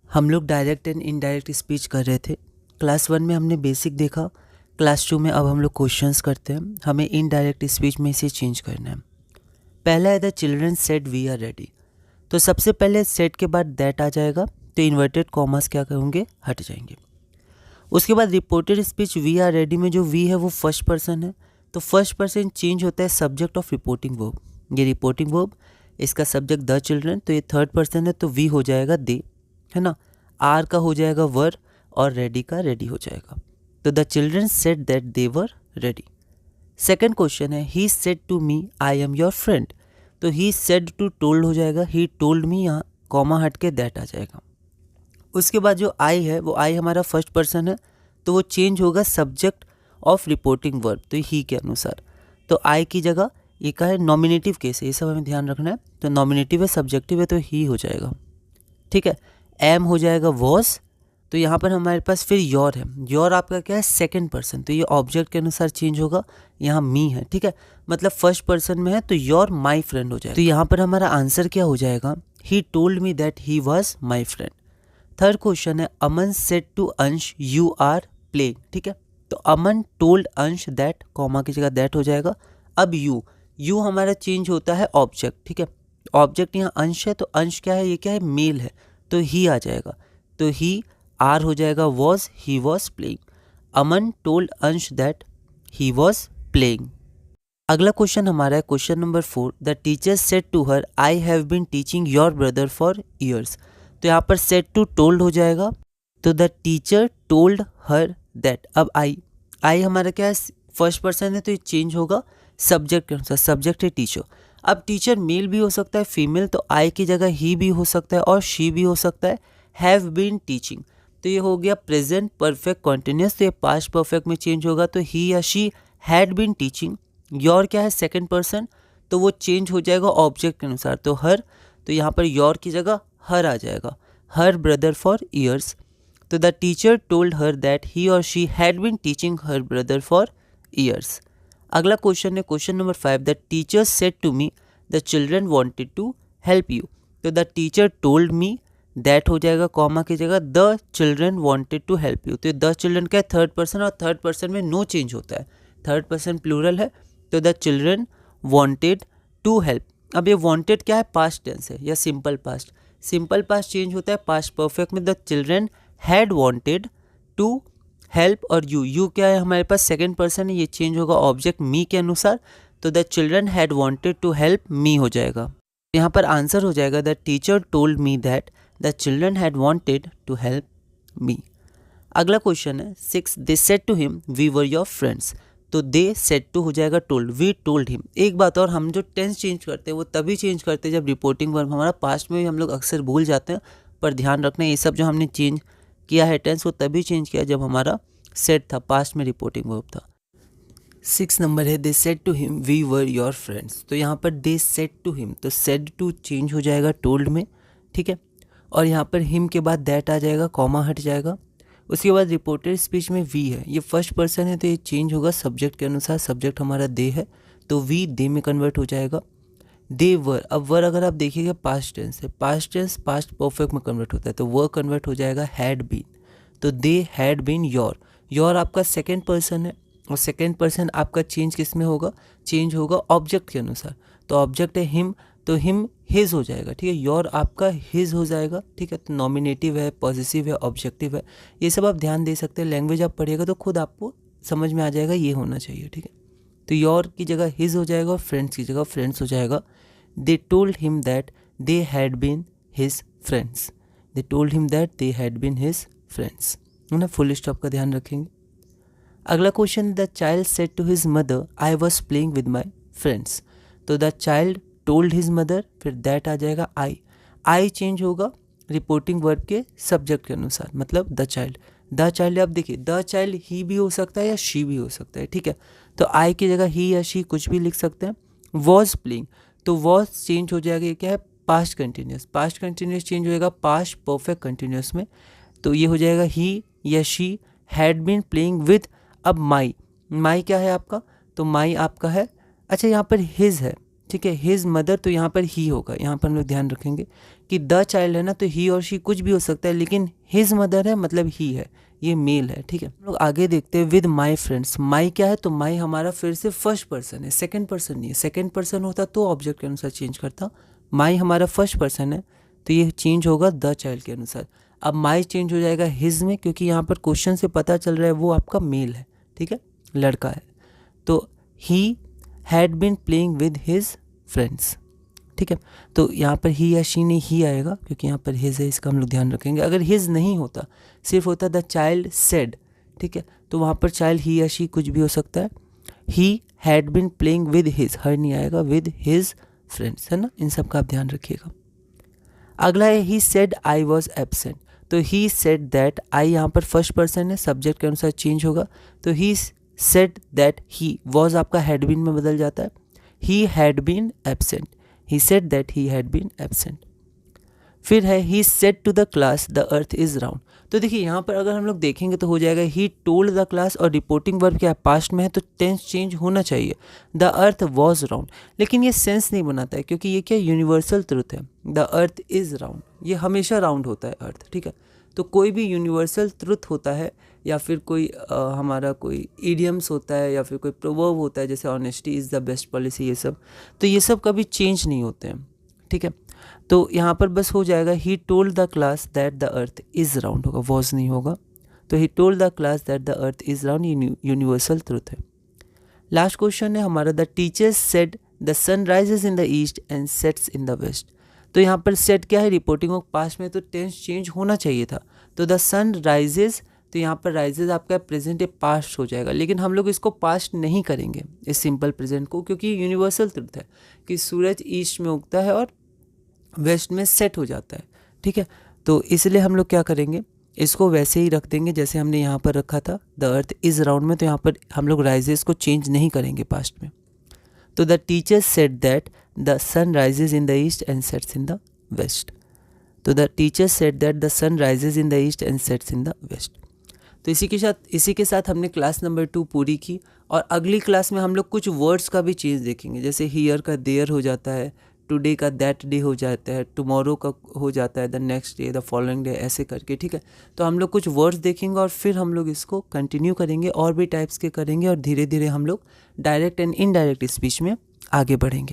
हम लोग direct and indirect speech कर रहे थे। क्लास 1 में हमने बेसिक देखा, क्लास 2 में अब हम लोग क्वेश्चंस करते हैं। हमें इनडायरेक्ट स्पीच में इसे चेंज करना है। पहला है the children said we are ready. तो सबसे पहले सेड के बाद दैट आ जाएगा, तो इन्वर्टेड कॉमर्स क्या होंगे, हट जाएंगे। उसके बाद reported speech we are ready में जो वी है वो फर्स्ट पर्सन है, तो फर्स्ट पर्सन चेंज होता है सब्जेक्ट ऑफ रिपोर्टिंग वर्ब। ये रिपोर्टिंग वर्ब, इसका सब्जेक्ट द चिल्ड्रन, तो ये थर्ड पर्सन है, तो वी हो जाएगा दे, है ना। आर का हो जाएगा वर और रेडी का रेडी हो जाएगा। तो the children said that they were ready. Second question है he said to me I am your friend. तो ही सेड टू टोल्ड हो जाएगा, ही टोल्ड मी, यहाँ कॉमा हट के दैट आ जाएगा। उसके बाद जो आई है वो आई हमारा फर्स्ट पर्सन है, तो वो चेंज होगा सब्जेक्ट ऑफ रिपोर्टिंग वर्ब, तो ही के अनुसार। तो आई की जगह ये का है नॉमिनेटिव केस है, ये सब हमें ध्यान रखना है। तो नॉमिनेटिव है, सब्जेक्टिव है, तो ही हो जाएगा, ठीक है। एम हो जाएगा वॉज, तो यहाँ पर हमारे पास फिर योर है। योर आपका क्या है, सेकंड पर्सन, तो ये ऑब्जेक्ट के अनुसार चेंज होगा। यहाँ मी है, ठीक है, मतलब फर्स्ट पर्सन में है, तो योर माई फ्रेंड हो जाएगा। तो यहाँ पर हमारा आंसर क्या हो जाएगा, he told me that he was my friend. Third question है अमन सेड टू अंश यू आर प्लेइंग, ठीक है। तो अमन टोल्ड अंश दैट, कॉमा की जगह दैट हो जाएगा। अब यू हमारा चेंज होता है ऑब्जेक्ट, ठीक है। ऑब्जेक्ट यहाँ अंश है, तो अंश क्या है, ये क्या है, मेल है, तो ही आ जाएगा। तो ही आर हो जाएगा was, he was playing. Aman told Ansh that he was playing. अगला क्वेश्चन हमारा है question number 4। The teacher said to her I have been teaching your brother for years. तो यहाँ पर सेड टू टोल्ड हो जाएगा, तो the teacher told her that. अब आई हमारा क्या है, फर्स्ट पर्सन है, तो ये चेंज होगा सब्जेक्ट के अनुसार। सब्जेक्ट है टीचर। अब टीचर मेल भी हो सकता है, फीमेल, तो आई की जगह ही भी हो सकता है और शी भी हो सकता है। हैव बीन टीचिंग, तो ये हो गया प्रेजेंट परफेक्ट कॉन्टिन्यूस, तो ये पास्ट परफेक्ट में चेंज होगा, तो ही या she had been teaching. Your क्या है, सेकंड पर्सन, तो वो चेंज हो जाएगा ऑब्जेक्ट के अनुसार, तो हर, तो यहाँ पर योर की जगह हर आ जाएगा, हर ब्रदर फॉर ईयर्स। तो the teacher told her that he और she had been teaching her brother for years. अगला क्वेश्चन है question number 5। The teacher said to me the children wanted to help you. तो the teacher told me that हो जाएगा, comma की जगह the children wanted to help you. तो the children क्या है, थर्ड पर्सन, और थर्ड पर्सन में नो चेंज होता है, थर्ड पर्सन प्लूरल है, तो the children wanted to help. अब ये वांटेड क्या है, पास्ट टेंस है या simple past. Simple past change होता है पास्ट परफेक्ट में, the children had wanted to help, और यू क्या है हमारे पास सेकंड पर्सन है, ये चेंज होगा ऑब्जेक्ट मी के अनुसार, तो the children had wanted to help me हो जाएगा। यहाँ पर आंसर हो जाएगा the teacher told me that the children had wanted to help me. अगला क्वेश्चन है 6। They said to him we were your friends. तो दे सेड टू हो जाएगा टोल्ड, वी टोल्ड हिम। एक बात और, हम जो टेंस चेंज करते हैं वो तभी चेंज करते हैं जब रिपोर्टिंग वर्ब हमारा पास्ट में भी हम लोग अक्सर भूल जाते हैं, पर ध्यान रखना ये सब जो हमने चेंज किया है टेंस, वो तभी चेंज किया जब हमारा सेड था, पास्ट में रिपोर्टिंग वर्ब था। 6 नंबर है they said to him we were your friends. तो यहाँ पर दे सेड टू हिम, तो सेड टू चेंज हो जाएगा टोल्ड में, ठीक है। और यहाँ पर हिम के बाद दैट आ जाएगा, कॉमा हट जाएगा। उसके बाद रिपोर्टेड स्पीच में वी है, ये फर्स्ट पर्सन है, तो ये चेंज होगा सब्जेक्ट के अनुसार। सब्जेक्ट हमारा दे है, तो वी दे में कन्वर्ट हो जाएगा। दे वर, अब वर अगर आप देखिएगा पास्ट टेंस है, पास्ट टेंस पास्ट परफेक्ट में कन्वर्ट होता है, तो वर कन्वर्ट हो जाएगा हैड बीन, तो they had been your. Your आपका सेकेंड पर्सन है, और सेकेंड पर्सन आपका चेंज किस में होगा, चेंज होगा ऑब्जेक्ट के अनुसार। तो ऑब्जेक्ट है हिम, तो हिम हिज हो जाएगा, ठीक है। योर आपका हिज हो जाएगा, ठीक है। तो नॉमिनेटिव है, पॉजिटिव है, ऑब्जेक्टिव है, ये सब आप ध्यान दे सकते हैं। लैंग्वेज आप पढ़िएगा तो खुद आपको समझ में आ जाएगा, ये होना चाहिए, ठीक है। तो योर की जगह हिज हो जाएगा और फ्रेंड्स की जगह फ्रेंड्स हो जाएगा। They told him that they had been his friends. They told him that they had been his friends, है ना। फुल स्टॉप का ध्यान रखेंगे। अगला question, the child said to his mother I was playing with my friends. तो the child told his mother, फिर that आ जाएगा आई चेंज होगा रिपोर्टिंग वर्ब के सब्जेक्ट के अनुसार, मतलब द चाइल्ड। आप देखिए द चाइल्ड ही भी हो सकता है या शी भी हो सकता है, ठीक है। तो आई की जगह ही या शी कुछ भी लिख सकते हैं। वॉज प्लेइंग, तो वॉज चेंज हो जाएगा, ये क्या है, past continuous. Past continuous change होएगा पास्ट परफेक्ट कंटिन्यूस में, तो ये हो जाएगा ही या she had been playing with. अब माई क्या है आपका, तो माई आपका है, अच्छा यहाँ पर हिज है, ठीक है, हिज मदर, तो यहाँ पर ही होगा। यहाँ पर हम लोग ध्यान रखेंगे कि द चाइल्ड है ना, तो ही और शी कुछ भी हो सकता है, लेकिन हिज मदर है मतलब ही है, ये मेल है, ठीक है। हम लोग आगे देखते हैं विद माई फ्रेंड्स। माई क्या है, तो माई हमारा फिर से फर्स्ट पर्सन है, सेकंड पर्सन नहीं है। सेकंड पर्सन होता तो ऑब्जेक्ट के अनुसार चेंज करता, माई हमारा फर्स्ट पर्सन है तो ये चेंज होगा द चाइल्ड के अनुसार। अब माई चेंज हो जाएगा हिज में, क्योंकि यहाँ पर क्वेश्चन से पता चल रहा है वो आपका मेल है, ठीक है, लड़का है। तो he had been playing with his friends, ठीक है। तो यहाँ पर ही या शी नहीं ही आएगा, क्योंकि यहाँ पर हिज है, इसका हम लोग ध्यान रखेंगे। अगर हिज नहीं होता, सिर्फ होता द चाइल्ड सेड, ठीक है, तो वहाँ पर चाइल्ड ही या शी कुछ भी हो सकता है। He had been playing with his, her नहीं आएगा, विद हिज फ्रेंड्स, है ना, इन सब का आप ध्यान रखिएगा। अगला है he said I was absent. तो ही सेड दैट, आई यहाँ पर फर्स्ट पर्सन है, सब्जेक्ट के अनुसार चेंज होगा। तो he said that, he was आपका हैड बीन में बदल जाता है, he had been absent, he said that he had been absent. फिर है he said to the class the earth is round. तो देखिए यहाँ पर अगर हम लोग देखेंगे तो हो जाएगा ही टोल्ड द क्लास, और रिपोर्टिंग वर्ब क्या है, पास्ट में है, तो टेंस चेंज होना चाहिए, द अर्थ वॉज राउंड। लेकिन ये सेंस नहीं बनाता है, क्योंकि ये क्या यूनिवर्सल ट्रुथ है, द अर्थ इज राउंड, ये हमेशा राउंड होता है अर्थ, ठीक है। तो कोई भी यूनिवर्सल ट्रुथ होता है, या फिर कोई हमारा कोई इडियम्स होता है, या फिर कोई प्रोवर्ब होता है, जैसे honesty is the best policy, ये सब, तो ये सब कभी चेंज नहीं होते हैं, ठीक है। तो यहाँ पर बस हो जाएगा he told the class that the earth is round होगा, वॉज नहीं होगा। तो he told the class that the earth is round, ये यूनिवर्सल ट्रुथ है। लास्ट क्वेश्चन है हमारा, the teachers said the sun rises in the east and sets in the west. तो यहाँ पर सेट क्या है, रिपोर्टिंग ऑफ पास्ट में, तो टेंस चेंज होना चाहिए था। तो द सन राइजेज, तो यहाँ पर राइजेज आपका प्रेजेंट पास्ट हो जाएगा, लेकिन हम लोग इसको पास्ट नहीं करेंगे इस सिंपल प्रेजेंट को, क्योंकि यूनिवर्सल ट्रुथ है कि सूरज ईस्ट में उगता है और वेस्ट में सेट हो जाता है, ठीक है। तो इसलिए हम लोग क्या करेंगे, इसको वैसे ही रख देंगे जैसे हमने यहाँ पर रखा था, द अर्थ इज राउंड में, तो यहाँ पर हम लोग राइजेस को चेंज नहीं करेंगे पास्ट में। तो the teachers said that the sun rises in the east and sets in the west. तो the teachers said that the sun rises in the east and sets in the west. तो इसी के साथ हमने class number 2 पूरी की, और अगली क्लास में हम लोग कुछ वर्ड्स का भी चेंज देखेंगे, जैसे हियर का देयर हो जाता है, टुडे का दैट डे हो जाता है, टुमारो का हो जाता है the next day, the following day, ऐसे करके, ठीक है। तो हम लोग कुछ वर्ड्स देखेंगे और फिर हम लोग इसको कंटिन्यू करेंगे, और भी टाइप्स के करेंगे, और धीरे धीरे हम लोग डायरेक्ट एंड इनडायरेक्ट स्पीच में आगे बढ़ेंगे।